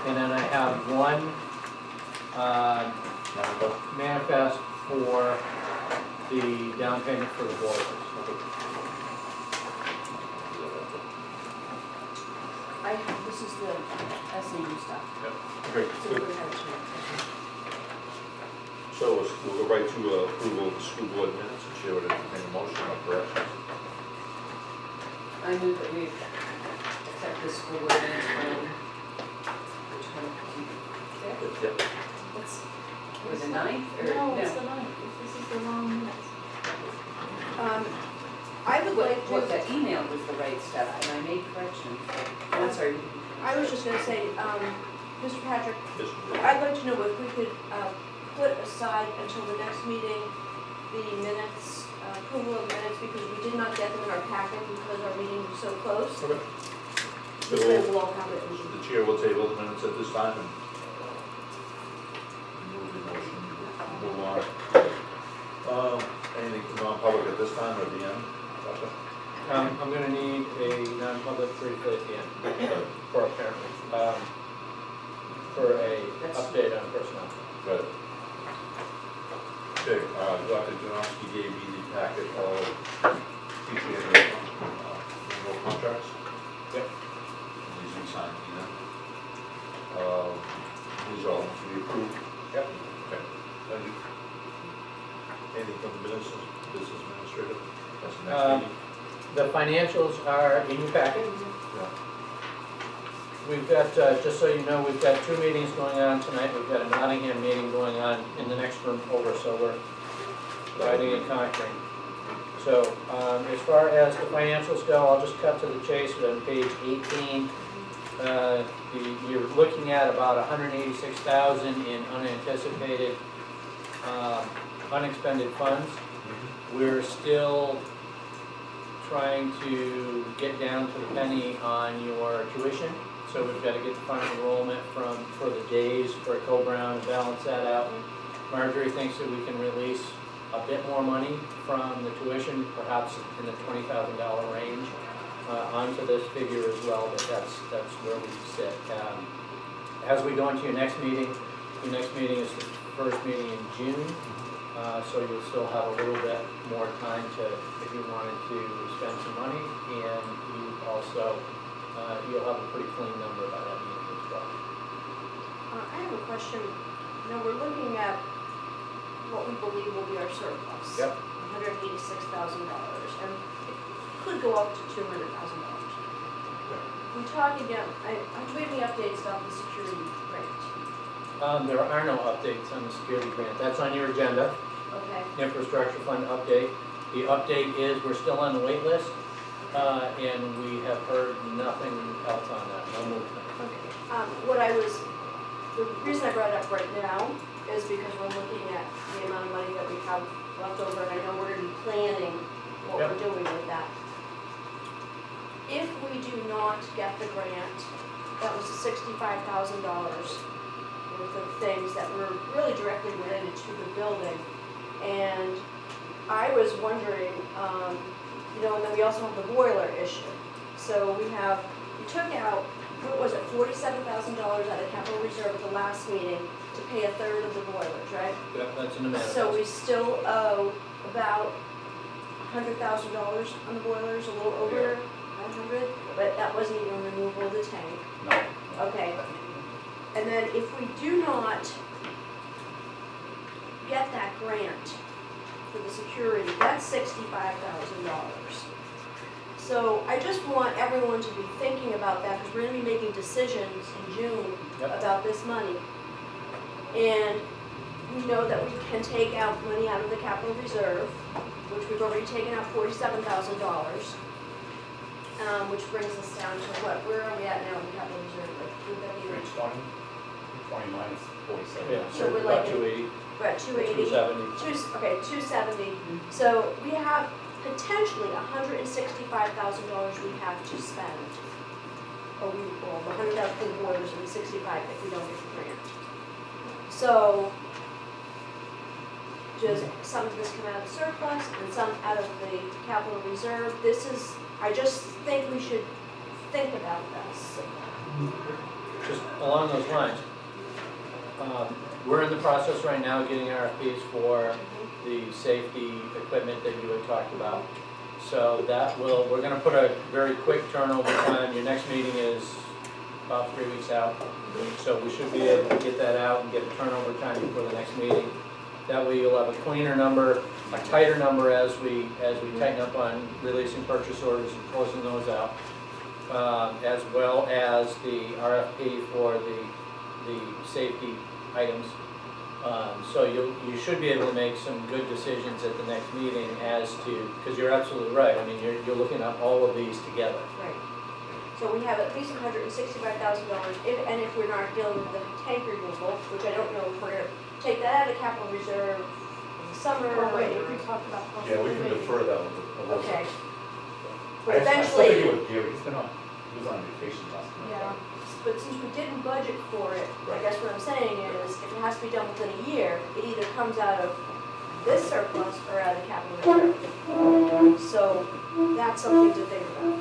And then I have one manifest for the down payment for the boilers. This is the SAU stuff. Okay, So good. we're gonna change. So we'll go right to approval of the school board minutes, and Chair would entertain a motion or corrections. I move that we accept the school board minutes from which one? Yep. It's, Was it 9th or? no, it's the 9th. This is the wrong minutes. I would like What to, the email was the right stuff, and I made corrections. Oh, I'm sorry. I was just gonna say, Mr. Patrick, Yes. I'd like to know if we could, put aside until the next meeting, the minutes, approval of minutes, because we did not get them in our packet because our meeting was so close. Okay. This way we'll all have it. The Chair will table the minutes at this time and move the motion, move on. Anything non-public at this time or at the end? Sasha? I'm gonna need a non-public briefly at the end, for apparently, for a update on personnel. Good. Okay, Dr. Janowski gave me the packet of teaching and renewal contracts. Yep. These we signed, these are all to be approved. Yep. Okay, thank you. Anything from the business administrator? That's the next meeting. The financials are in your packet. Yeah. We've got, just so you know, we've got 2 meetings going on tonight. We've got a Nottingham meeting going on in the next room over, so we're dividing and conquering. So, as far as the financials go, I'll just cut to the chase on page 18. You're looking at about $186,000 in unanticipated, unexpended funds. We're still trying to get down to the penny on your tuition. So we've got to get the final enrollment for the days for Co-Brown and balance that out. Marjorie thinks that we can release a bit more money from the tuition, perhaps in the $20,000 range, onto this figure as well, but that's where we sit. As we go into your next meeting is the first meeting in June, so you'll still have a little bit more time to, if you wanted to spend some money, and you also, you'll have a pretty clean number by that meeting as well. I have a question. You know, we're looking at what we believe will be our surplus. Yep. $186,000, and it could go up to $200,000. We talk again, do we have any updates about the security grant? There are no updates on the security grant. That's on your agenda, Okay. infrastructure fund update. The update is we're still on the wait list, and we have heard nothing else on that, no movement. Okay. The reason I brought it up right now is because we're looking at the amount of money that we have left over, and I know we're gonna be planning what Yep. we're doing with that. If we do not get the grant, that was $65,000 worth of things that were really directly related to the building. And I was wondering, you know, and then we also have the boiler issue. So we took out, what was it, $47,000 out of capital reserve at the last meeting to pay a third of the boilers, right? Yeah, that's in the manifest. So we still owe about $100,000 on the boilers, a little over 100, but that wasn't even removal of the tank. No. Okay. And then if we do not get that grant for the security, that's $65,000. So I just want everyone to be thinking about that, because we're gonna be making decisions in June Yep. about this money. And we know that we can take out money out of the capital reserve, which we've already taken out $47,000. Which brings us down to what, where are we at now in the capital reserve? Like, would that be like 320, 20 minus 47. Yeah, So so we're about like- 280, we're at 280? 270. Okay, 270. So we have potentially $165,000 we have to spend. Or the 100,000 for the boilers and the 65 if we don't get the grant. So, does some of this come out of the surplus and some out of the capital reserve? I just think we should think about this. just along those lines, we're in the process right now of getting RFPs for the safety equipment that you had talked about. So that will, we're gonna put a very quick turnover time. Your next meeting is about 3 weeks out. So we should be able to get that out and get a turnover time before the next meeting. That way you'll have a cleaner number, a tighter number as we tighten up on releasing purchase orders and closing those out. As well as the RFP for the safety items. So you should be able to make some good decisions at the next meeting as to, because you're absolutely right, I mean, you're looking at all of these together. Right. So we have at least $165,000, and if we're not dealing with the tank removal, which I don't know if we're gonna take that out of capital reserve in the summer. Or wait, we talked about Yeah, we possibly. can defer that one a little Okay. bit. But I still think eventually, it was Gary, he was on vacation last night. Yeah. but since we didn't budget for it, I guess what I'm saying is, if it has to be done within a year, it either comes out of this surplus or out of capital reserve. So that's something to think about,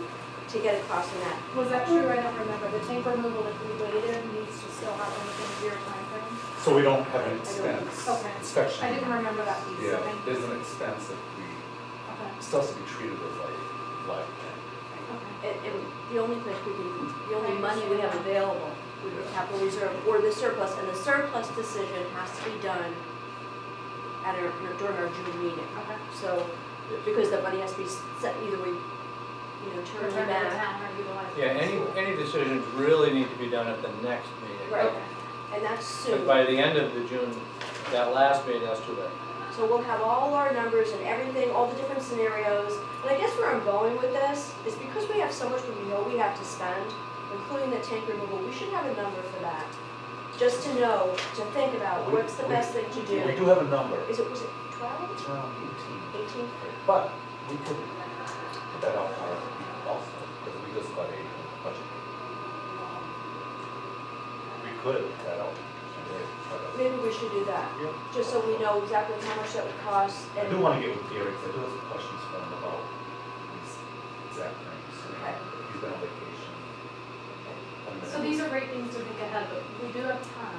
to get across in that. Was that true? I don't remember. The tank removal, if we waited, needs to still happen within a year timeframe? So we don't have an I don't- expense, Okay. inspection. I didn't remember that piece, Yeah, so thank you. there's an expense that we, Okay, still has to be treated as like life. okay. And the only place we can, the only money we have available would be capital reserve or the surplus, and the surplus decision has to be done at our, during our June meeting. Okay. So, because the money has to be set, either we, turn Return it to the back. town or utilize. Yeah, any decisions really need to be done at the next meeting. Right. Okay. And that's But soon. by the end of the June, that last meeting, that's too late. So we'll have all our numbers and everything, all the different scenarios. And I guess where I'm going with this is because we have so much we know we have to spend, including the tank removal, we should have a number for that. Just to know, to think about what's the best thing to do. We do have a number, Was it 12? it's around 18, 18? but we could put that out for also, because we just got a budget. We could put that out. Maybe we should do that, Yeah. just so we know exactly how much that would cost. I And do want to get with Gary, because I do have some questions for him about these exact things. Okay. He's been on vacation. So these are great things to think ahead, but we do have time.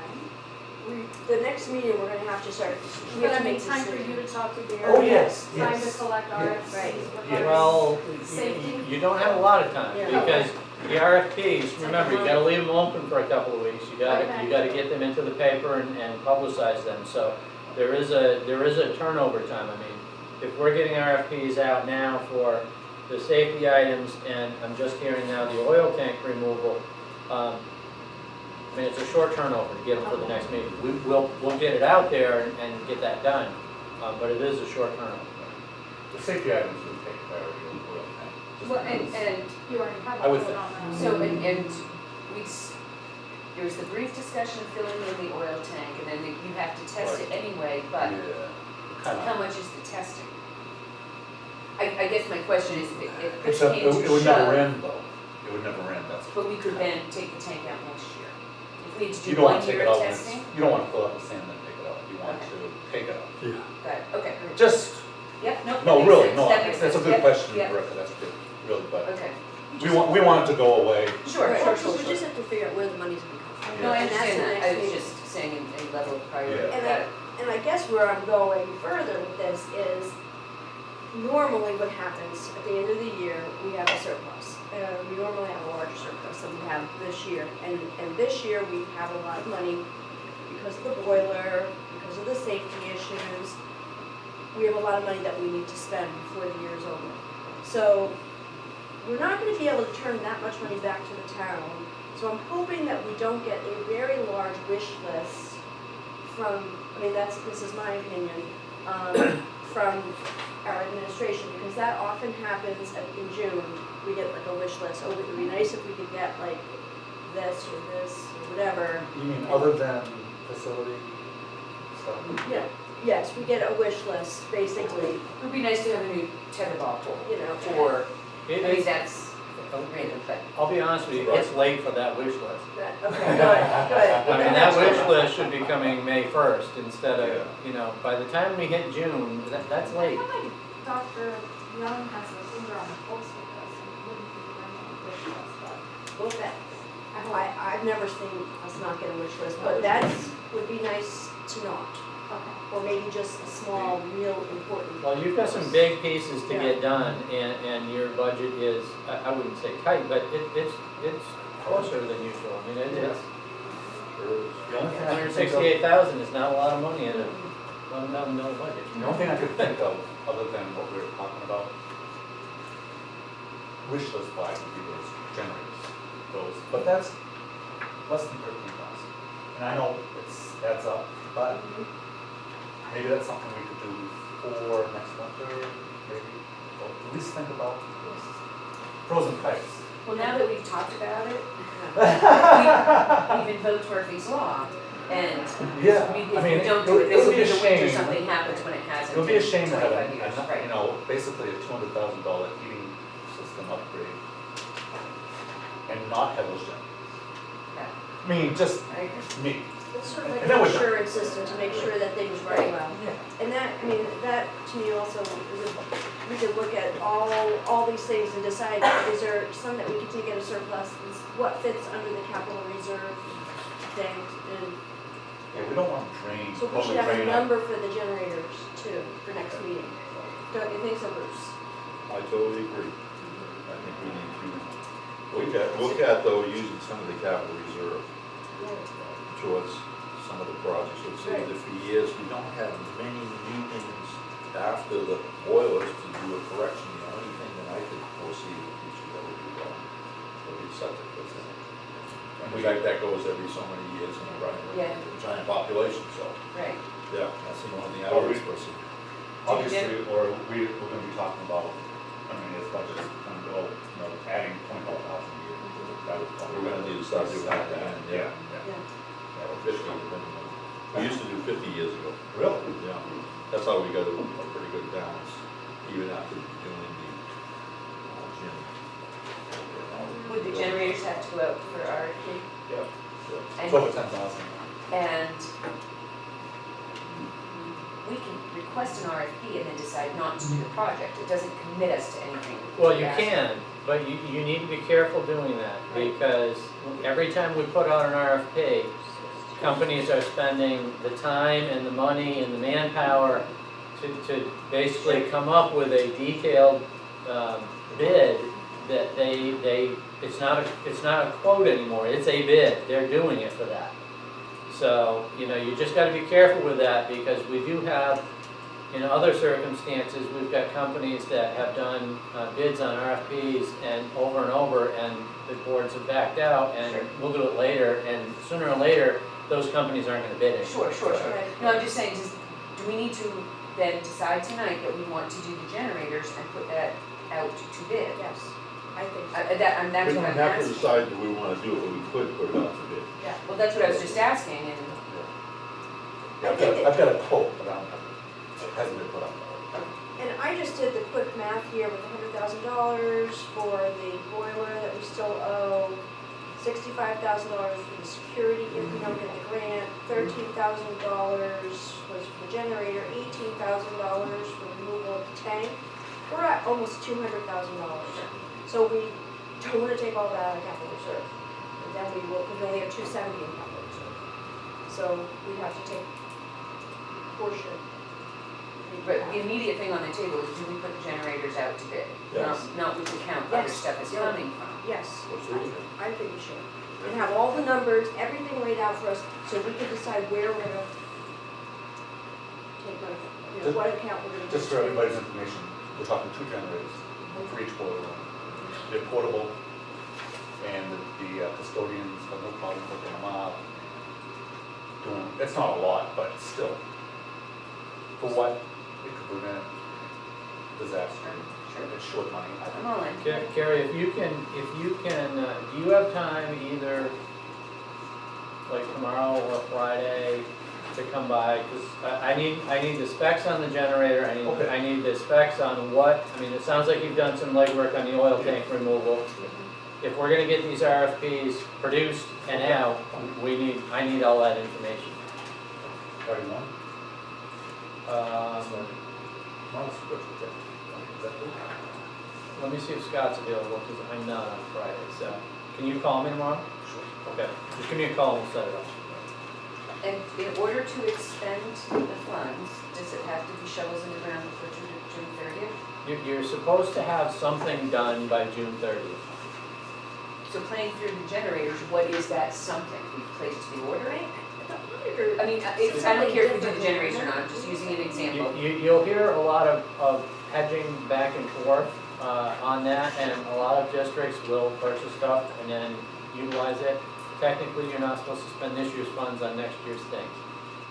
the next meeting, we're gonna have to start, we But have I to mean, make time for you decisions. to talk to Gary. Oh, yes, Time to yes. collect Right. RFPs. Yes. Well, Safety. you don't have a lot of time, Yeah. because the RFPs, remember, you gotta leave them open for a couple of weeks. You gotta get them into the paper and publicize them, so there is a turnover time. I mean, if we're getting RFPs out now for the safety items, and I'm just hearing now the oil tank removal, I mean, it's a short turnover to get them for the next meeting. We'll get it out there and get that done, but it is a short turnover. The safety items would take priority over oil tank. just Well, because- and You already have I would a vote think. on that. so, there was the brief discussion filling in the oil tank, and then you have to test it anyway, but Yeah, kind how of. much is the testing? I guess my question is, if It's push a, came to it would never shove, end though. It would never end, that's. but we could then take the tank out next year. If we had to You do don't want 1 to take year it of out, when it's- testing? you don't want to fill up the sand and then take it out. You want to take it out. Got it, okay. Just, Yep, no, that no, makes really, sense, no, that makes that's a sense. good Yep, question, yep. Rebecca, that's good, really, but Okay, we want it to go away. sure, Right, sure, so sure, we sure. just have to figure out where the money's gonna come from. No, I And that's the understand that, next I was meeting. just saying a level of priority, Yeah. got it. And I guess where I'm going further with this is, normally what happens at the end of the year, we have a surplus. We normally have a larger surplus than we have this year. And this year, we have a lot of money because of the boiler, because of the safety issues. We have a lot of money that we need to spend before the year is over. So we're not gonna be able to turn that much money back to the town. So I'm hoping that we don't get a very large wish list from, I mean, this is my opinion, from our administration, because that often happens in June. We get like a wish list, oh, it would be nice if we could get like this or whatever. You mean other than facility stuff? Yeah, yes, we get a wish list, basically, It would be nice to have a new tetherball pole, you know. or, I It mean, is, that's random, but. I'll be honest with you, it's late for that wish list. Okay, good. I mean, that wish list should be coming May 1st instead of, by the time we hit June, that's I late. feel like Dr. Young has a finger on the pulse with us and wouldn't be running a wish list, but Okay. I I've never seen us not get a wish list, but that's, would be nice to not. Okay. Or maybe just a small, real important. Well, you've got some big pieces to get done, and your budget is, I wouldn't say tight, but it's closer than usual. I mean, it's, Sure is. The only thing I can think of, 168,000 is not a lot of money in a $1 million budget. the only thing I could think of, other than what we were talking about, wish list wise would be those generators, but that's less than 13,000. And I know it's, adds up, but maybe that's something we could do for next winter, maybe, or at least think about frozen pipes. Well, now that we've talked about it, we've invoked Murphy's Law, and Yeah, if I mean, we don't do it, it this would will be be a the winter, shame. something happens when it hasn't It would be a shame in to have 25 years, right? you know, basically a $200,000 heating system upgrade and not have those generators. Yeah. I mean, just I agree. me. It's sort of like And then an we're done. insurance system to make sure that things run well. Yeah. And that, I mean, that to me also is we could look at all these things and decide, is there some that we can take at a surplus? Is what fits under the capital reserve thing? And Yeah, we don't want to drain, so we totally should have a drain out. number for the generators too, for next meeting. Don't you think so, Bruce? I totally agree. I think we need to look at though, using some of the capital reserve towards some of the projects. Let's say that for years, we don't have many new things after the boilers to do a correction. The only thing that I could foresee in the future that would be wrong would be septic system. And in fact, that goes every so many years in a Yeah. giant population, so, Right. yeah, that's the only thing I would foresee. Obviously, or we're gonna be talking about, I mean, this budget is gonna go, you know, adding 25,000 a year. That would probably- We're gonna need to start doing that, Yeah, yeah. yeah. Or 50, depending on. We used to do 50 years ago. Really? Yeah, that's how we got a pretty good balance, even after doing the gym. Would the generators have to go out for RFP? Yeah. And- It's over 10,000. And we can request an RFP and then decide not to do the project. It doesn't commit us to anything. Well, you Yeah. can, but you need to be careful doing that, Right. because every time we put out an RFP, companies are spending the time and the money and the manpower to basically come up with a detailed bid that it's not a quote anymore, it's a bid, they're doing it for that. So, you know, you just gotta be careful with that, because we do have, in other circumstances, we've got companies that have done bids on RFPs and over, and the boards have backed out, and Sure. we'll do it later, and sooner or later, those companies aren't gonna bid anymore. Sure. Right. No, I'm just saying, do we need to then decide tonight that we want to do the generators and put that out to bid? Yes, I think so. And We that's don't what I'm have to asking. decide that we wanna do it, but we could put it out to bid. Yeah, well, that's what I was just asking, and Yeah, I've got a quote, but it hasn't been put up. And I just did the quick math here with $100,000 for the boiler that we still owe, $65,000 for the security if we don't get the grant, $13,000 was for the generator, $18,000 for removal of the tank. We're at almost $200,000. So we don't want to take all that out of capital reserve. And then we will, because we only have 270 in capital reserve. So we have to take a portion. but the immediate thing on the table is, do we put the generators out to bid? Yes. Not which account other Yes. stuff is Yeah. coming from. Yes. Absolutely. I think we should. And have all the numbers, everything laid out for us, so we can decide where we're gonna take money from. You know, what account we're gonna. Just for everybody's information, we're talking 2 generators, one for each boiler room. They're portable, and the custodians have no problem hooking them up. It's not a lot, but still, for what it could prevent disaster. Sure. It's short money. I'm all in. Carrie, if you can, do you have time either, like tomorrow or Friday, to come by? Because I need the specs on the generator, Okay. I need the specs on what, I mean, it sounds like you've done some legwork on the oil tank removal. If we're gonna get these RFPs produced and out, I need all that information. Friday morning? Tomorrow's good, okay. Is that good? Let me see if Scott's available, because I'm not on Friday, so, can you call me tomorrow? Sure. Okay, just give me a call and we'll set it up. And in order to expend the funds, does it have to be shovels in the ground before June 30th? You're supposed to have something done by June 30th. So playing through the generators, what is that something? We placed the order? I mean, I don't care if we do the generators or not, I'm just using an example. You'll hear a lot of hedging back and forth on that, and a lot of districts will purchase stuff and then utilize it. Technically, you're not supposed to spend this year's funds on next year's things.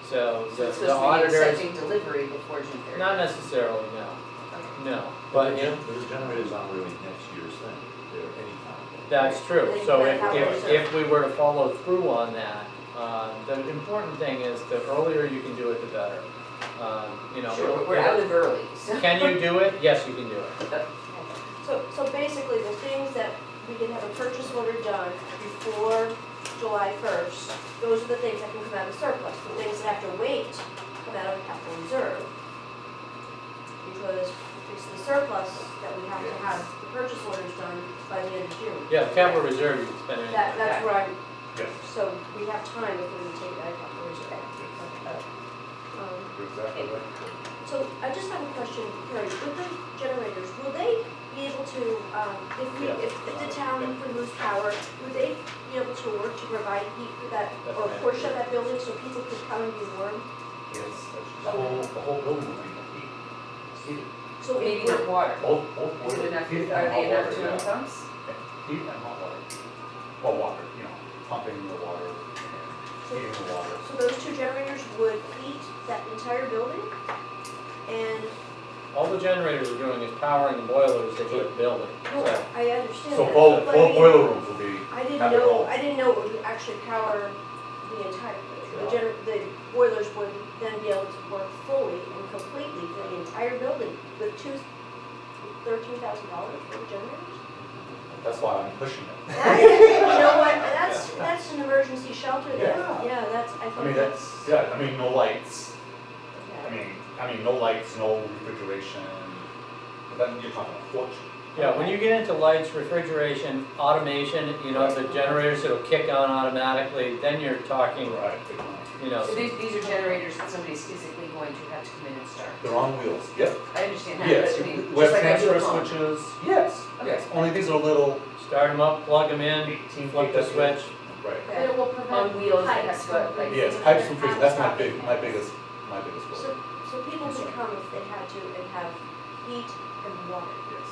So So the it's supposed to be auditors, accepting delivery before June 30th? not necessarily, no, Okay. no. But But the generators aren't really next year's thing, they're anytime. that's true. They So might have if we were to follow through on that, the important thing is the earlier you can do it, the better. You know, Sure, but we're out of early, so. can you do it? Yes, you can do it. So basically, the things that we can have a purchase order done before July 1st, those are the things that can come out of surplus. The things that have to wait come out of capital reserve. Because it's the surplus that we have to have the purchase orders done by the end of June. Yeah, capital reserve, you can spend it. That's where I'm, Yes, so we have time if we take it out of capital reserve. you're exactly right. So I just have a question, Carrie, with the generators, will they be able to, if the town would lose power, would they be able to work to provide heat for that, or a portion of that building so people could come and be warm? Yes, the whole building will be heated. So Maybe it not would, water. Both Is it enough, heat and are hot they enough water, to yeah. pumps? Heat and hot water. Well, water, you know, pumping the water and heating the water. so those two generators would heat that entire building? And, All the generators are doing is powering the boilers that heat the building. no, So I understand So that. both but I mean, boiler rooms will be, I didn't have their know, own. I didn't know it would actually power the entire, the boilers would then be able to work fully and completely for the entire building with $13,000 for the generators? that's why I'm pushing it. You know what, that's an emergency shelter there. Yeah. Yeah, that's, I I think mean, that's. yeah, I mean, no lights, Yeah. I mean, no lights, no refrigeration, but then you're talking a fortune. Yeah, when you get into lights, refrigeration, automation, you know, the generators that'll kick on automatically, then you're talking, Right, big money. you know. So these are generators that somebody's physically going to have to come in and start? They're on wheels, yep. I understand that, Yes, but I mean, web just like I do transfer at home. switches, yes, yes, only these are little Start them up, plug them in, 18 flip the feet, switch. right. But it will prevent On wheels that pipes have to go, from like- Yes, freezing pipes and from freezing, that's my catastrophic. biggest So, goal, so people would come if they had to and have heat and water. yes,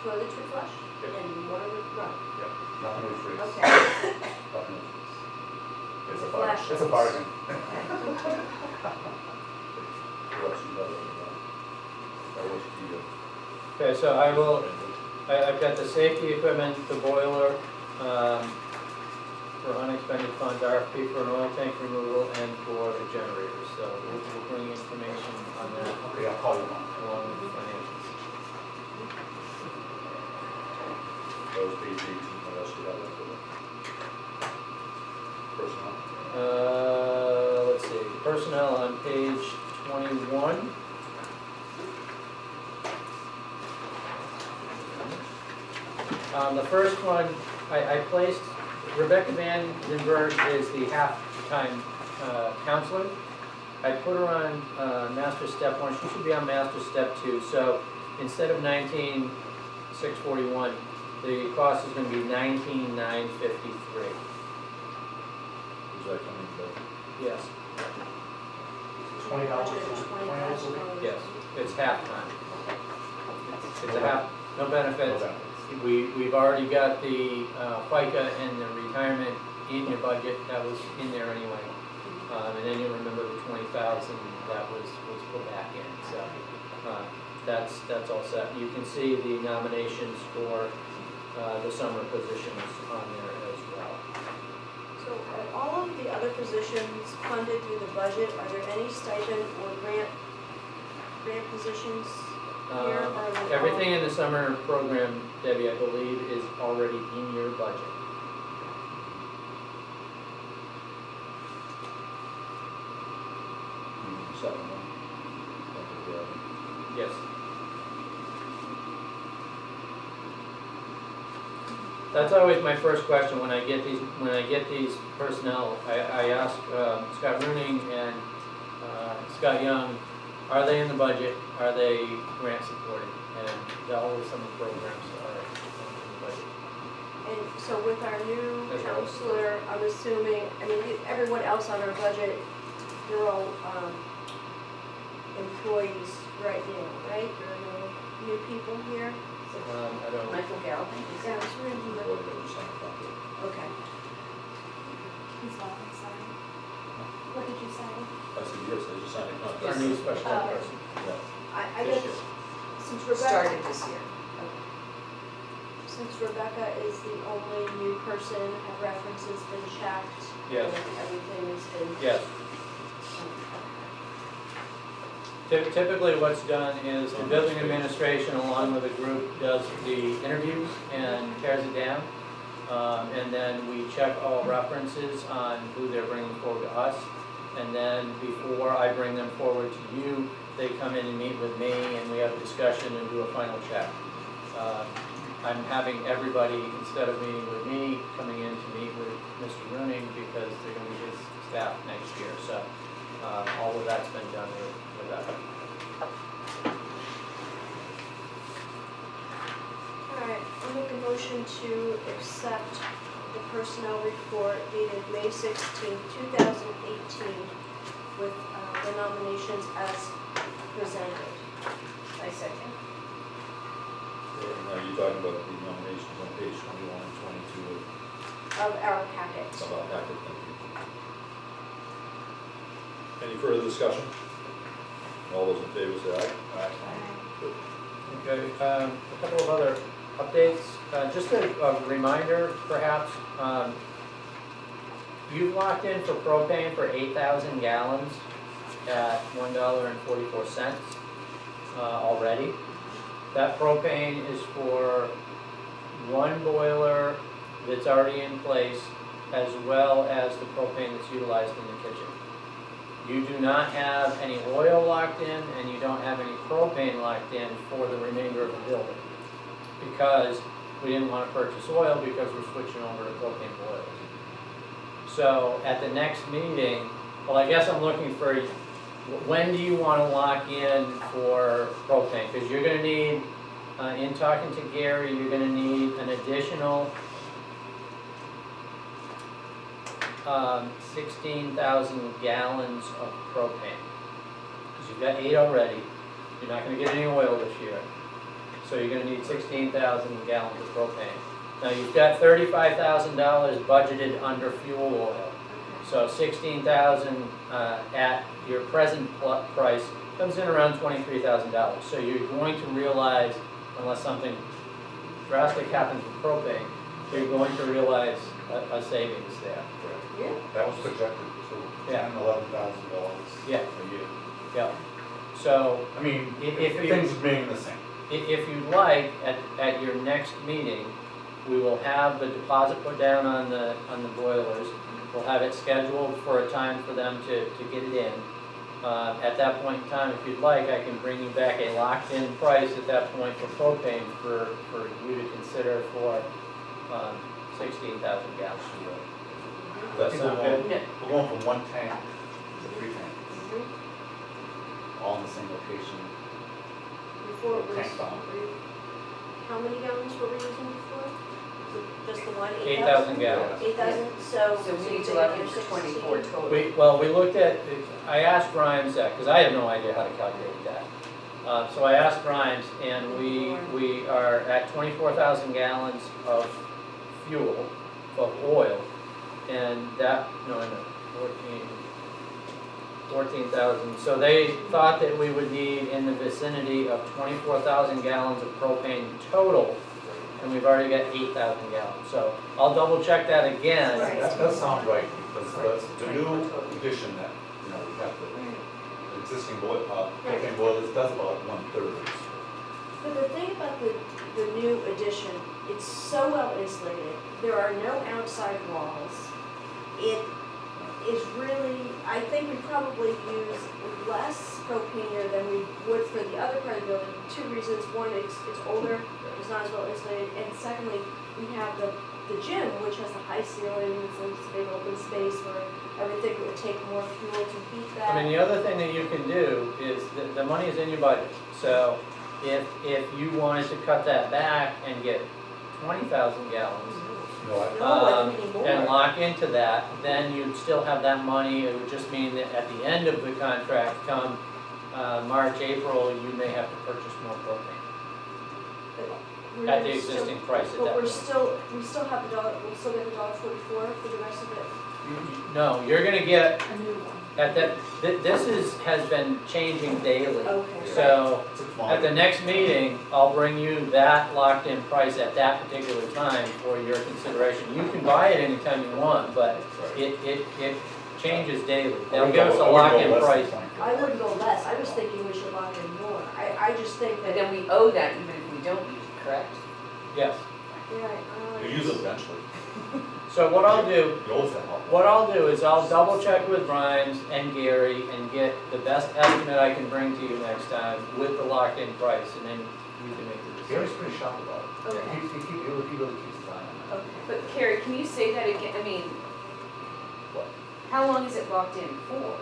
Toilets would flush Yep. and water would run. yep, nothing will freeze, Okay. nothing will freeze. It's a bargain, Flash it's a lights. bargain. That was the, Okay, so I've got the safety equipment, the boiler, for unexpended funds, RFP for an oil tank removal, and for the generators. So we'll bring information on that Okay, I'll call you on. along with the financials. that was page 18, what else do you have left for the personnel? Let's see, personnel on page 21. The first one, I placed, Rebecca Van Den Berg is the half-time counselor. I put her on master step 1, she should be on master step 2. So instead of 19,641, the cost is going to be 19,953. Is that coming back? Yes, Budget $20 is $20,000. yes, it's half-time. It's a half, no benefits. We've already got the FICA and the retirement in your budget, that was in there anyway. And then you remember the 20,000 that was put back in, so that's all set. You can see the nominations for the summer positions on there as well. So are all of the other positions funded through the budget? Are there any stipend or grant positions here? Or are they all- Everything in the summer program, Debbie, I believe, is already in your budget. Second one. Yes. That's always my first question when I get these personnel. I ask Scott Rooney and Scott Young, are they in the budget? Are they grant supported? And always some of the programs are in the budget. And so with our new That's right. counselor, I'm assuming, I mean, everyone else on our budget, they're all employees right now, right? There are no new people here? I don't. Michael Galvin, is Yeah, that? it's really good. What did you sign up for? Okay. He's not inside. What did you say? I said, yes, I just signed a Our contract. new special ed Oh. person. Yeah. I This guess, year. since Rebecca, Started this year. since Rebecca is the only new person, have references been checked? Yes. And everything has been? Yes. Typically, what's done is the building administration, along with a group, does the interviews and tears it down. And then we check all references on who they're bringing forward to us. And then before I bring them forward to you, they come in and meet with me, and we have a discussion and do a final check. I'm having everybody, instead of meeting with me, coming in to meet with Mr. Rooney, because they're gonna be his staff next year. So all of that's been done with that. All right, I'll make a motion to accept the personnel report dated May 16, 2018, with the nominations as presented. I second. Now, you're talking about the nominations on page 21 and 22 Of our packet. of our packet, thank you. Any further discussion? All those in favor say aye. Good. Okay, a couple of other updates. Just a reminder, perhaps, you've locked in for propane for 8,000 gallons at $1.44 already. That propane is for one boiler that's already in place, as well as the propane that's utilized in the kitchen. You do not have any oil locked in, and you don't have any propane locked in for the remainder of the building. Because we didn't want to purchase oil, because we're switching over to propane boilers. So at the next meeting, well, I guess I'm looking for, when do you want to lock in for propane? Because you're gonna need, in talking to Gary, you're gonna need an additional 16,000 gallons of propane. Because you've got 8 already, you're not gonna get any oil this year. So you're gonna need 16,000 gallons of propane. Now, you've got $35,000 budgeted under fuel oil. So 16,000 at your present price comes in around $23,000. So you're going to realize, unless something drastic happens with propane, you're going to realize a savings there. Yeah. That was projected to Yeah. $11,000 Yeah. a year. Yeah. So I mean, If if you- things remain the same. if you'd like, at your next meeting, we will have the deposit put down on the boilers. We'll have it scheduled for a time for them to get it in. At that point in time, if you'd like, I can bring you back a locked-in price at that point for propane for you to consider for 16,000 gallons. Does that sound good? No. We're going from 1 tank to 3 tanks, all in the same location. Before it was, Tank farm. how many gallons were we using before? Was it just the one, 8,000 gallons. 8,000, so. So we need to lock in for 24 total. We looked at, I asked Grimes that, because I have no idea how to calculate that. So I asked Grimes, and we are at 24,000 gallons of fuel, of oil, and that, no, 14,000. So they thought that we would need in the vicinity of 24,000 gallons of propane total, and we've already got 8,000 gallons. So I'll double check that again. Right. That does sound right, because the new addition that, you know, we have the existing propane boilers does about 1/3. But the thing about the new addition, it's so well insulated, there are no outside walls. is really, I think we probably use less propane here than we would for the other part of the building. Two reasons, one, it's older, it's not as well insulated, and secondly, we have the gym, which has the high ceilings, and it's a big open space where everything would take more fuel to heat that. I mean, the other thing that you can do is, the money is in your budget. So if you wanted to cut that back and get 20,000 gallons, No, I, No, I think we need more. and lock into that, then you'd still have that money. It would just mean that at the end of the contract, come March, April, you may have to purchase more propane We're at the still- existing price at that But we point. still have the dollar, we'll still get the $1.44 for the rest of it. No, you're gonna get, A new one. at that, this has been changing daily. Okay. So it's a at commodity. the next meeting, I'll bring you that locked-in price at that particular time for your consideration. You can buy it anytime you want, but Right. it changes daily. I They'll would give go- us I a would go lock-in less than price. 20. I wouldn't go less, I was thinking we should lock in more. I just think But that. then we owe that even if we don't use it, correct? Yes. Right, You use it eventually, So what I'll do, you always have help. what I'll do is I'll double check with Grimes and Gary and get the best estimate I can bring to you next time with the locked-in price, and then you can make the Gary's decision. pretty sharp about it. Okay. He really keeps his eye on that. Okay. But Carrie, can you say that again? I mean, What? how long is it locked in for?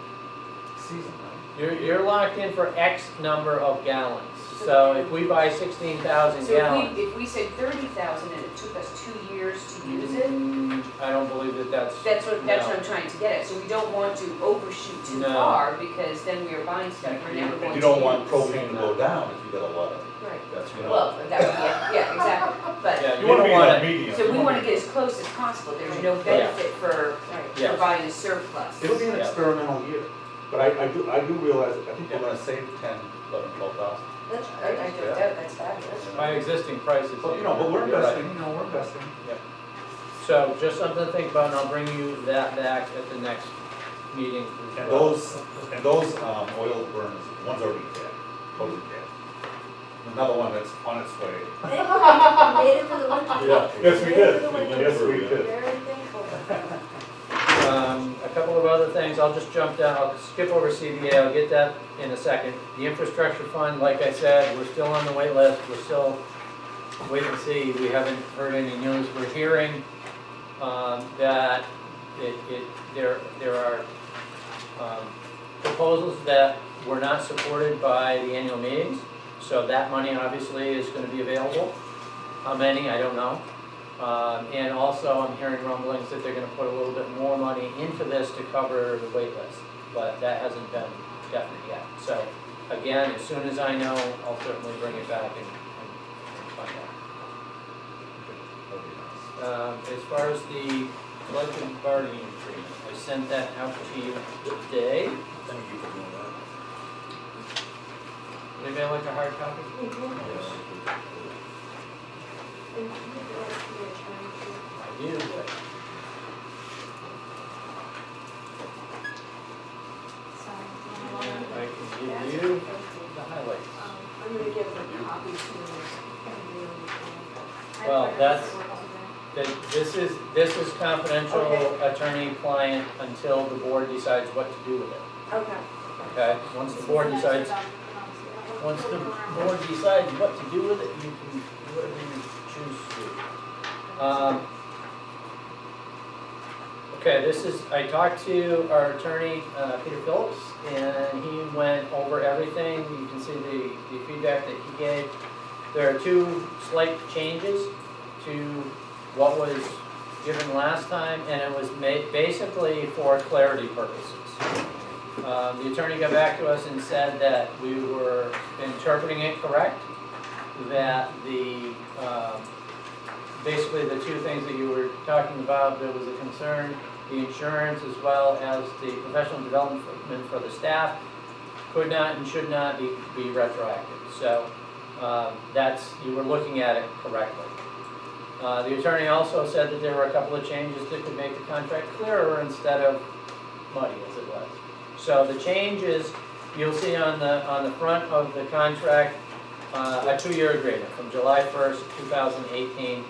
Season, right? You're locked in for X number of gallons. So if we buy 16,000 So gallons, if we said 30,000 and it took us 2 years to use it, I don't believe that that's. that's what No. I'm trying to get at. So we don't want to overshoot too No. far because then we are buying stuff we're never going to use. You don't want propane to go down if you got a lot of, Right. that's, you know. Well, that would be, yeah, exactly. But, Yeah, You you wanna don't be in want that it. medium. so You we wanna want to be- get as close as possible. There's no Yeah. benefit for Yes. buying a surplus. It'll be an Yeah. experimental year, but I do realize, I think we're gonna save 10, 11, 12,000. That's I don't doubt, that's fabulous. By existing prices. But, you know, but we're you're right. investing, we're investing. So just something to think about, and I'll bring you that back at the next meeting. as And well. those oil burners, one's already dead, totally dead. Another one that's on its way. Made it for the winter. Yeah, yes, we Made it did. for the winter. Yes, we did. Very thankful. A couple of other things, I'll just jump down, I'll skip over CBA, I'll get that in a second. The infrastructure fund, like I said, we're still on the wait list, we're still wait and see, we haven't heard any news. We're hearing that there are proposals that were not supported by the annual meetings, so that money obviously is gonna be available. How many, I don't know. And also, I'm hearing rumblings that they're gonna put a little bit more money into this to cover the wait list, but that hasn't been definite yet. So, again, as soon as I know, I'll certainly bring it back and find out. As far as the collective bargaining agreement, I sent that out to you today. Thank you for doing that. Anybody like a hard copy? And you could ask me a time to- I do, but So, I can give you the highlights. I'm gonna give them a copy to. Well, this is confidential Okay. attorney-client until the board decides what to do with it, Okay. okay? Once the board decides, once the board decides what to do with it, you can do whatever you choose to do. Okay, this is, I talked to our attorney, Peter Phillips, and he went over everything. You can see the feedback that he gave. There are two slight changes to what was given last time, and it was made basically for clarity purposes. The attorney got back to us and said that we were interpreting it correct, that the, basically the two things that you were talking about, there was a concern, the insurance as well as the professional development for the staff could not and should not be retroactive. So that's, you were looking at it correctly. The attorney also said that there were a couple of changes that could make the contract clearer instead of muddy as it was. So the changes, you'll see on the front of the contract, a 2-year agreement from July 1st, 2018.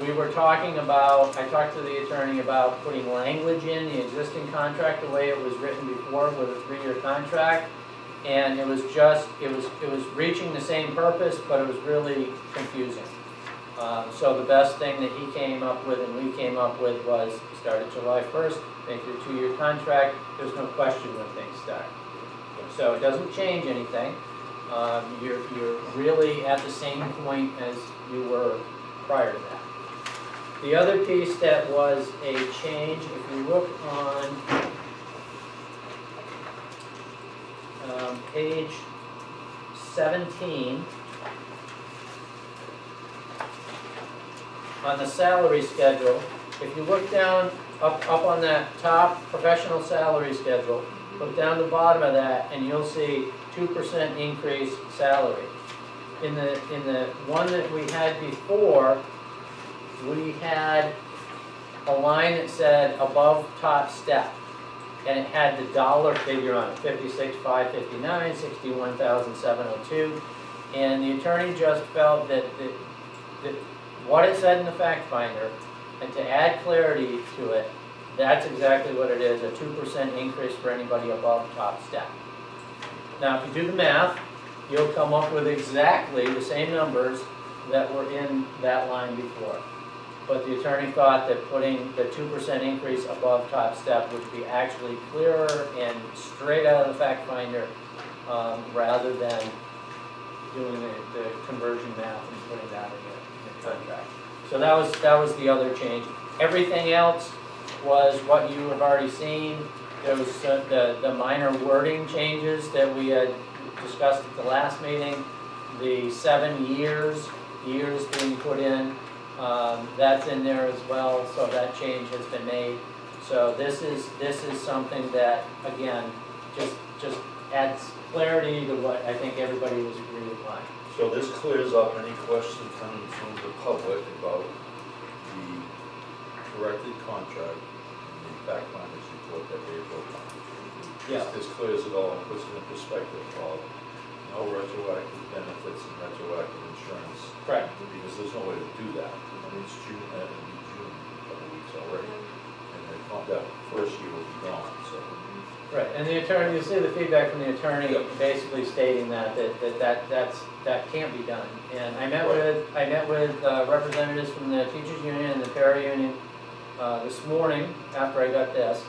we were talking about, I talked to the attorney about putting language in the existing contract the way it was written before with a 3-year contract. And it was just, it was reaching the same purpose, but it was really confusing. So the best thing that he came up with and we came up with was start at July 1st, make it a 2-year contract. There's no question when things start. So it doesn't change anything. You're really at the same point as you were prior to that. The other piece that was a change, if you look on page 17, on the salary schedule, if you look down, up on that top professional salary schedule, look down the bottom of that and you'll see 2% increase salary. In the one that we had before, we had a line that said above top step. And it had the dollar figure on it, 56,559, 61,702. And the attorney just felt that what it said in the fact finder, and to add clarity to it, that's exactly what it is, a 2% increase for anybody above top step. Now, if you do the math, you'll come up with exactly the same numbers that were in that line before. But the attorney thought that putting the 2% increase above top step would be actually clearer and straight out of the fact finder, rather than doing the conversion math and putting that in the contract. So that was the other change. Everything else was what you have already seen. There was the minor wording changes that we had discussed at the last meeting. The 7 years being put in, that's in there as well, so that change has been made. So this is something that, again, just adds clarity to what I think everybody was agreed upon. So this clears up any questions coming from the public about the corrected contract and the fact finder's report that they wrote on. Yeah. This clears it all and puts it in perspective of no retroactive benefits and retroactive insurance. Correct. Because there's no way to do that. I mean, it's June, it'll be June, a couple of weeks already. And then that first year will be gone, so. Right, and the attorney, you see the feedback from the attorney basically stating that can't be done. And I met with representatives from the teachers union and the para union this morning after I got this,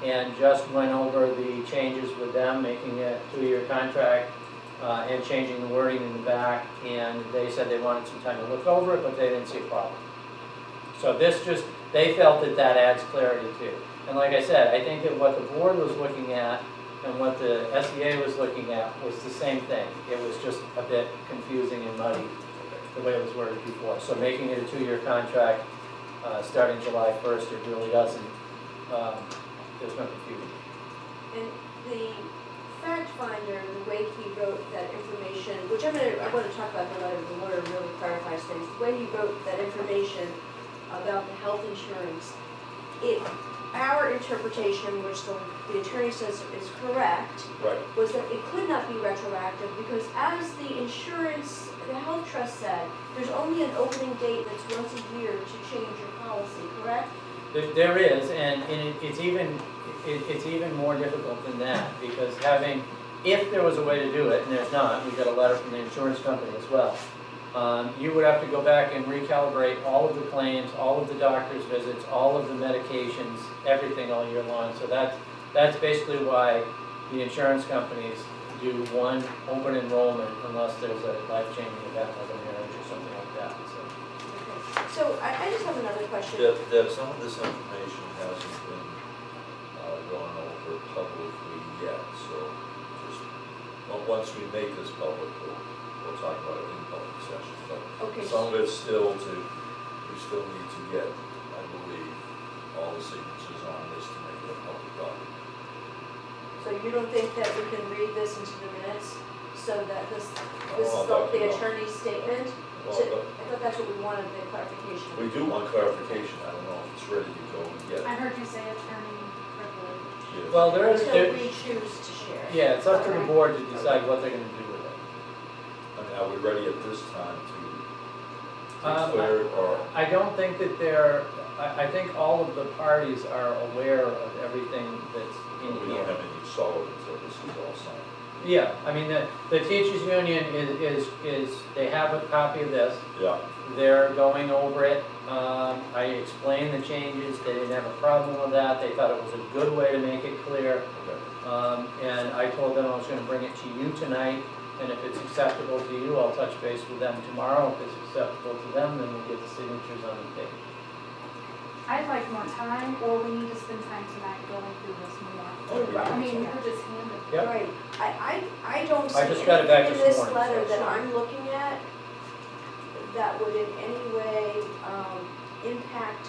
and just went over the changes with them, making it a 2-year contract and changing the wording in the back. And they said they wanted some time to look over it, but they didn't see a problem. So this just, they felt that adds clarity too. And like I said, I think that what the board was looking at and what the SEA was looking at was the same thing. It was just a bit confusing and muddy the way it was worded before. So making it a 2-year contract starting July 1st, it really doesn't, there's no confusion. And the fact finder, the way he wrote that information, which I want to talk about the letter, the lawyer really clarifies things. The way he wrote that information about the health insurance, our interpretation, which the attorney says is correct, Right. was that it could not be retroactive because as the insurance, the health trust said, there's only an opening date that's once a year to change your policy, correct? There is, and it's even more difficult than that, because if there was a way to do it, and there's not, we got a letter from the insurance company as well, you would have to go back and recalibrate all of the claims, all of the doctor's visits, all of the medications, everything all year long. So that's basically why the insurance companies do one open enrollment unless there's a life-changing event like a marriage or something like that. So I just have another question. Deb, some of this information hasn't been gone over publicly yet, so just, once we make this public, we'll talk about it in public session. But Okay. some of it's we still need to get, I believe, all the signatures on this to make it a public document. So you don't think that we can read this into the minutes so that this is Oh, the attorney's statement? Well, I thought that's what we wanted, the clarification. we do want clarification. I don't know if it's ready to go yet. I heard you say attorney privilege. Yeah. Well, there is, Until we choose to share. yeah, it's up to the Okay. board to decide what they're going to do with it. I mean, are we ready at this time to declared, or? I don't think that I think all of the parties are aware of everything that's We in don't here. have any solid until this is all signed. Yeah, I mean, the teachers' union is, they have a copy of this. Yeah, They're going over it. I explained the changes. They didn't have a problem with that. They thought it was a good way to make it clear. okay. And I told them I was gonna bring it to you tonight, and if it's acceptable to you, I'll touch base with them tomorrow. If it's acceptable to them, then we'll get the signatures on the page. I'd like more time, or we need to spend time tonight going through this more. I mean, we're just handed. Yep. Right, I don't see I just got it back anything in this this morning, letter so- that I'm looking at that would in any way, impact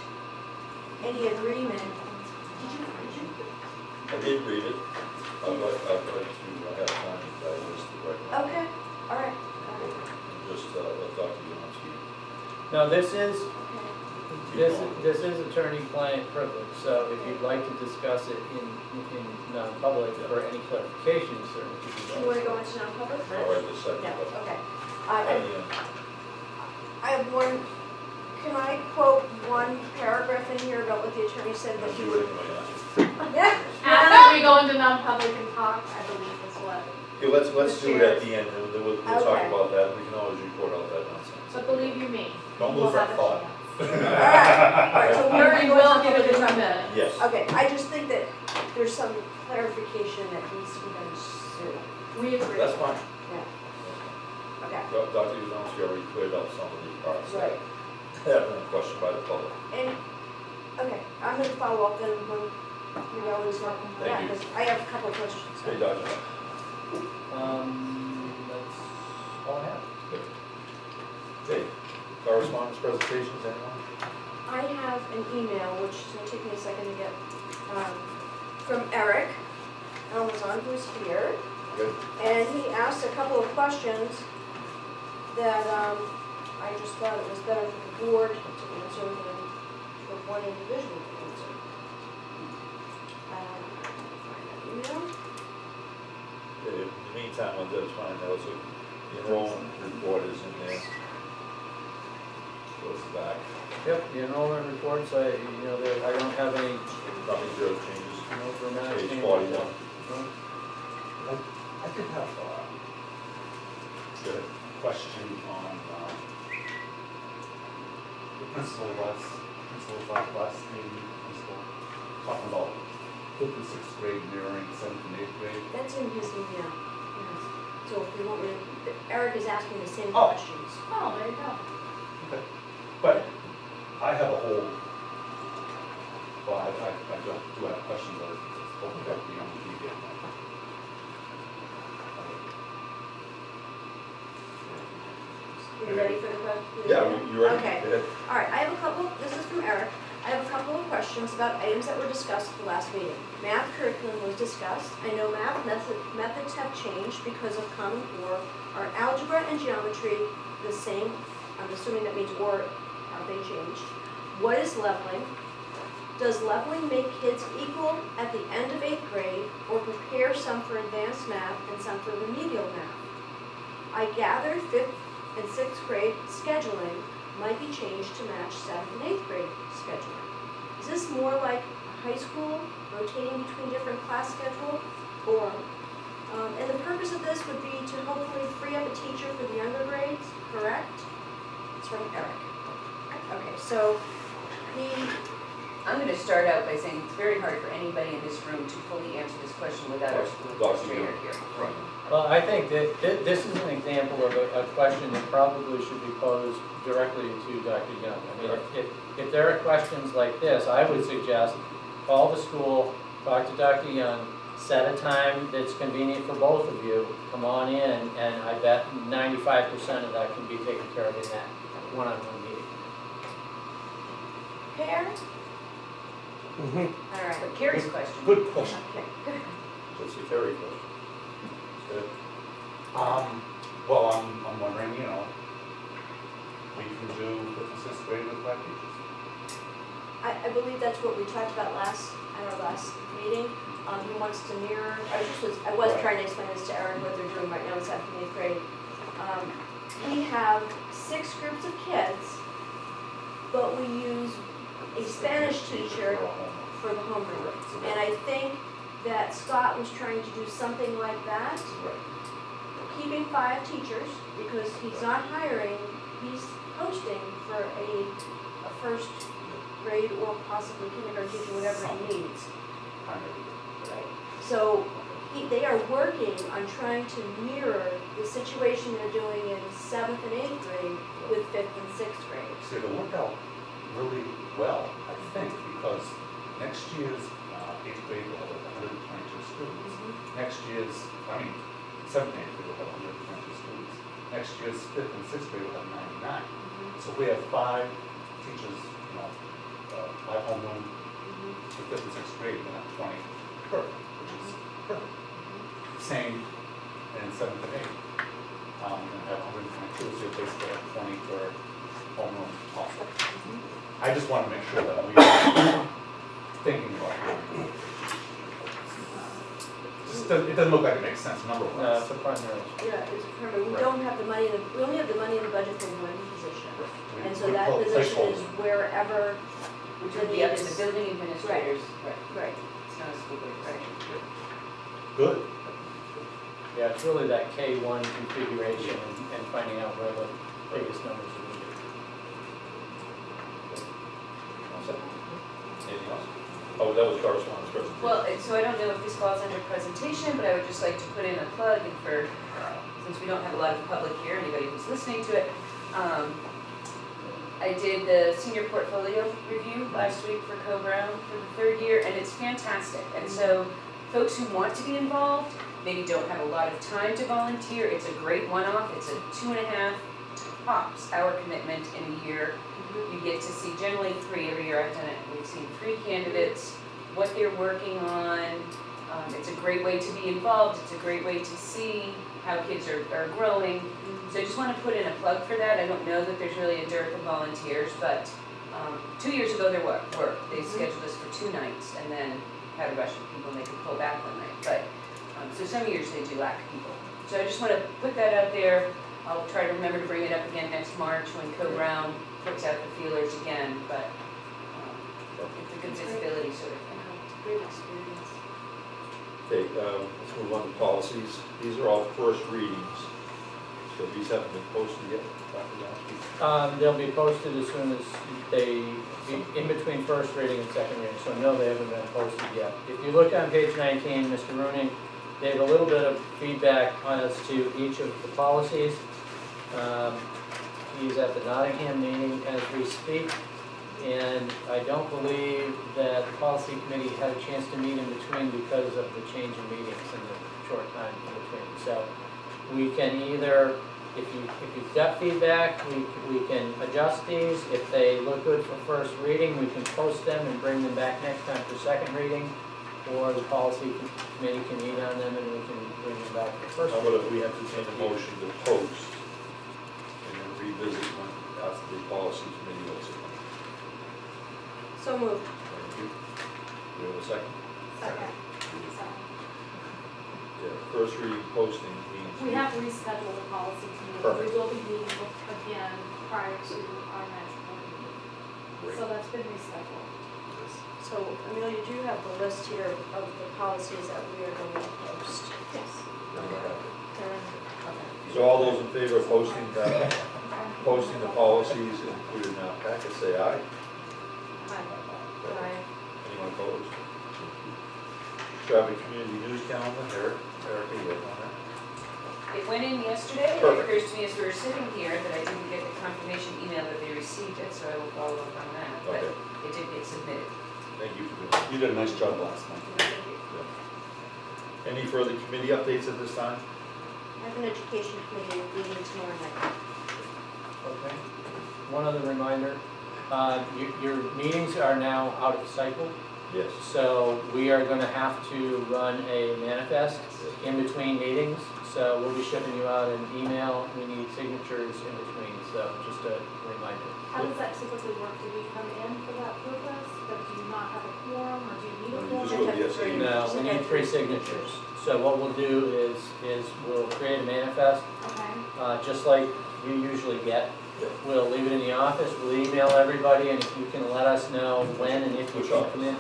any agreement. I did read it. I'd like to have time to digest it right now. Okay, all right. And just, let Dr. Yansky. Now, this is, Okay. this is attorney-client privilege, so if you'd like to discuss it in non-public for any clarification, certainly you Do can you do want to that. go into non-public All first? right, the second, No, but, okay. at the end. I have one, can I quote one paragraph in here about what the attorney said that Let's he do would? it anyway, Yeah. After we go into non-public and talk, I believe is what. yeah. Let's do it at the end, and then we'll talk Okay. about that, and we can always report out that nonsense. But believe you me. Don't we'll lose that have a thought. chance. All right, so we're We going will to give it public a comment. minute. Yes. Okay, I just think that there's some clarification that needs to be done soon. We agree. That's fine. Okay, Dr. Yansky already cleared up some of the parts that right. have been questioned by the public. And, okay, I'm gonna follow up then when you know who's working on that, Thank you. because I have a couple of questions. Hey, Dr. That's all I have. Okay, correspondence presentations, anyone? I have an email, which is gonna take me a second to get, from Eric Elmazon, who's here. Good. And he asked a couple of questions that, I just thought it was better for the board to answer than for one individual to answer. Find that email. Okay, in the meantime, I'll just find out, so the enrollment report is in there. Goes back, Yep, the enrollment reports, I don't have any, nothing zero changes. no dramatic Page changes. 41. No. I did have Good. a question on the principal last meeting, talking about fifth and sixth grade mirroring seventh and eighth grade. That's in his email. Yes. So if you want me to, Eric is asking the same Oh. questions. Oh, there you go. Okay. But I have a whole, well, I do have questions that are open up beyond the detail. You ready for the question? Yeah, you ready? Okay. Go ahead. All right, I have a couple, this is from Eric. I have a couple of questions about items that were discussed at the last meeting. Math curriculum was discussed. I know math methods have changed because of Common Core. Are algebra and geometry the same? I'm assuming that means or have they changed? What is leveling? Does leveling make kids equal at the end of 8th grade or prepare some for advanced math and some for remedial math? I gather 5th and 6th grade scheduling might be changed to match 7th and 8th grade scheduling. Is this more like high school, rotating between different class schedule? Or, and the purpose of this would be to hopefully free up a teacher for the younger grades, correct? It's from Eric. Okay, so I'm gonna start out by saying it's very hard for anybody in this room to fully answer this question without our school administrator here. Right. Well, I think that this is an example of a question that probably should be posed directly to Dr. Young. I mean, if there are questions like this, I would suggest call the school, talk to Dr. Young, set a time that's convenient for both of you, come on in, and I bet 95% of that can be taken care of in that one-on-one meeting. Okay, Eric? All right. But Carrie's question. Good question. Okay, good. That's a Terry question. Good. Well, I'm wondering, we can do fifth and sixth grade with black teachers. I believe that's what we talked about at our last meeting. He wants to mirror, I was Right. trying to explain this to Eric, what they're doing right now in 7th and 8th grade. We have 6 groups of kids but we use a Spanish teacher for the homeroom. And I think that Scott was trying to do something like that, keeping 5 teachers, because he's not hiring, he's posting for a first grade or possibly kindergarten teacher, whatever he needs. Right. So they are working on trying to mirror the situation they're doing in 7th and 8th grade with 5th and 6th grade. See, it'll work out really well, I think, because next year's 8th grade will have 122 students. Next year's, 7th and 8th grade will have 122 students. Next year's 5th and 6th grade will have 99. So we have 5 teachers, 5 homeroom for 5th and 6th grade, and have 20 per, which is perfect. Same in 7th and 8th. You're gonna have 122, so you're basically have 20 per homeroom also. I just want to make sure that we are thinking about it. It doesn't look like it makes sense number-wise. It's a primary. Yeah, it's permanent. We Right. don't have the money, we only have the money in the budget for one position. We- And so we that call it position is placeholder. wherever, Which would be up to the building administrators. Right. right. It's not a school board, right? Good. Yeah, it's really that K1 configuration and finding out where the biggest numbers are needed. Anything else? Oh, that was correspondence presentation. Well, so I don't know if this falls under presentation, but I would just like to put in a plug and for, since we don't have a lot of public here, anybody who's listening to it, I did the senior portfolio review last week for Co-Brown for the 3rd year, and it's fantastic. And so folks who want to be involved, maybe don't have a lot of time to volunteer, it's a great one-off, it's a 2.5 tops hour commitment in a year. You get to see generally 3 every year. I've done it. We've seen 3 candidates, what they're working on. It's a great way to be involved. It's a great way to see how kids are growing. So I just want to put in a plug for that. I don't know that there's really a dearth of volunteers, but 2 years ago there were. They scheduled us for 2 nights and then had a rush of people and they could pull back one night. But so some years they do lack people. So I just want to put that out there. I'll try to remember to bring it up again next March when Co-Brown puts out the feelers again, but it's a good visibility sort of thing. It's a great experience. Okay, let's move on to policies. These are all first readings, so these haven't been posted yet, Dr. Yashki? They'll be posted as soon as they, in between first reading and second reading, so no, they haven't been posted yet. If you look on page 19, Mr. Rooney gave a little bit of feedback as to each of the policies. He's at the Nottingham meeting as we speak, and I don't believe that the policy committee had a chance to meet in between because of the change in meetings and the short time in between. So we can either, if you've got feedback, we can adjust these. If they look good for first reading, we can post them and bring them back next time for second reading, or the policy committee can meet on them and we can bring them back for first How reading. about if we have to take a motion to post and then revisit when after the policy committee looks at them? So moved. Thank you. Do we have a second? Second. Yeah, first reading posting means. We have to reschedule the policy committee. We Perfect. will be meeting again prior to our next board meeting. Great. So that's been rescheduled. So Amelia, do you have the list here of the policies that we are going to post? Yes. So all those in favor of posting the policies included in our packet, say aye. Aye. Anyone opposed? Traffic community news calendar, Erica, you have on that? It went in yesterday. It Perfect. occurs to me as we were sitting here that I didn't get the confirmation email that they received it, so I will follow up on that. But Okay. it did get submitted. Thank you for doing that. You did a nice job last month. Any further committee updates at this time? I have an education committee meeting tomorrow night. Okay. One other reminder, your meetings are now out of cycle, Yes. so we are gonna have to run a manifest in between meetings. So we'll be shipping you out an email. We need signatures in between, so just a reminder. How does that typically work? Do we come in for that purpose? Or do you not have a quorum, or do you need a No, you quorum? just go to the SAU. No, we need 3 signatures. So what we'll do is we'll create a manifest, Okay, just like you usually get. we'll leave it in the office, we'll email everybody, and if you can let us know when and if you Which can office? come in.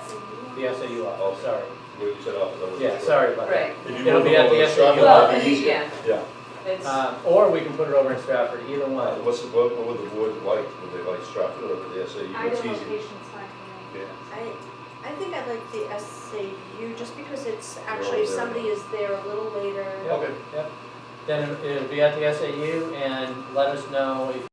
SAU. The SAU office, sorry. What you said off, that was. Yeah, sorry about that. Right. If you It'll move be at over the to SAU. Strafford, Well, that'd be easier. yeah, Yeah. it's, Or we can put it over in Strafford, either one. What would the board like? Would they like Strafford or the SAU? Either It's easy. location's fine for me. Yeah. I think I'd like the SAU, just because it's You're actually, if over there. somebody is there a little later. Yep. Okay. Then it'll be at the SAU, and let us know if